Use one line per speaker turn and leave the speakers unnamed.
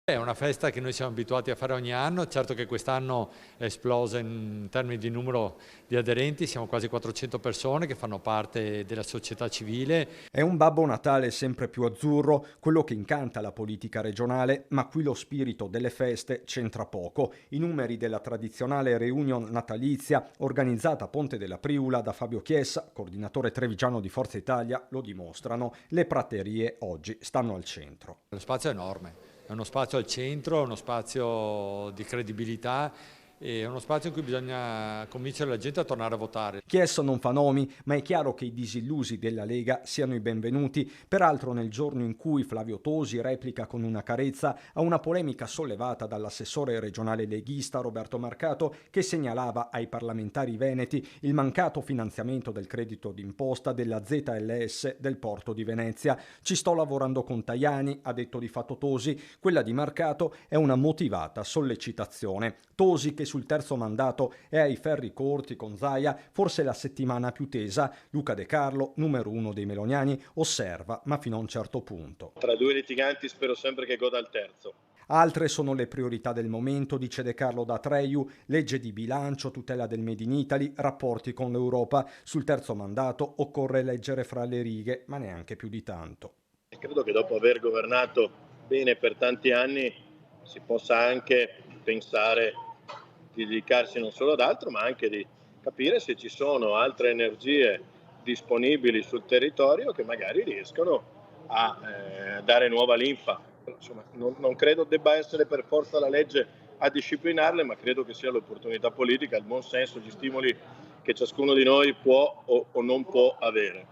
È una festa che noi siamo abituati a fare ogni anno, certo che quest'anno è esplosa in termini di numero di aderenti, siamo quasi 400 persone che fanno parte della società civile.
È un Babbo Natale sempre più azzurro, quello che incanta la politica regionale, ma qui lo spirito delle feste c'entra poco. I numeri della tradizionale reunion natalizia organizzata a Ponte della Priula da Fabio Chiesa, coordinatore trevigiano di Forza Italia, lo dimostrano. Le praterie oggi stanno al centro.
Lo spazio è enorme, è uno spazio al centro, è uno spazio di credibilità, è uno spazio in cui bisogna convincere la gente a tornare a votare.
Chiesa non fa nomi, ma è chiaro che i disillusi della Lega siano i benvenuti. Peraltro nel giorno in cui Flavio Tosi replica con una carezza a una polemica sollevata dall'assessore regionale leghista Roberto Marcato, che segnalava ai parlamentari veneti il mancato finanziamento del credito d'imposta della ZLS del porto di Venezia. Ci sto lavorando con Tajani, ha detto di fatto Tosi. Quella di Marcato è una motivata sollecitazione. Tosi, che sul terzo mandato è ai ferri corti con Zaia, forse la settimana più tesa. Luca De Carlo, numero uno dei meloniani, osserva, ma fino a un certo punto.
Tra due litiganti spero sempre che goda il terzo.
Altre sono le priorità del momento, dice De Carlo da Treiu: legge di bilancio, tutela del Made in Italy, rapporti con l'Europa. Sul terzo mandato occorre leggere fra le righe, ma neanche più di tanto.
E credo che dopo aver governato bene per tanti anni si possa anche pensare di dedicarsi non solo ad altro, ma anche di capire se ci sono altre energie disponibili sul territorio che magari riescono a dare nuova linfa. Però, insomma, non credo debba essere per forza la legge a disciplinarle, ma credo che sia l'opportunità politica, il buon senso, gli stimoli che ciascuno di noi può o non può avere.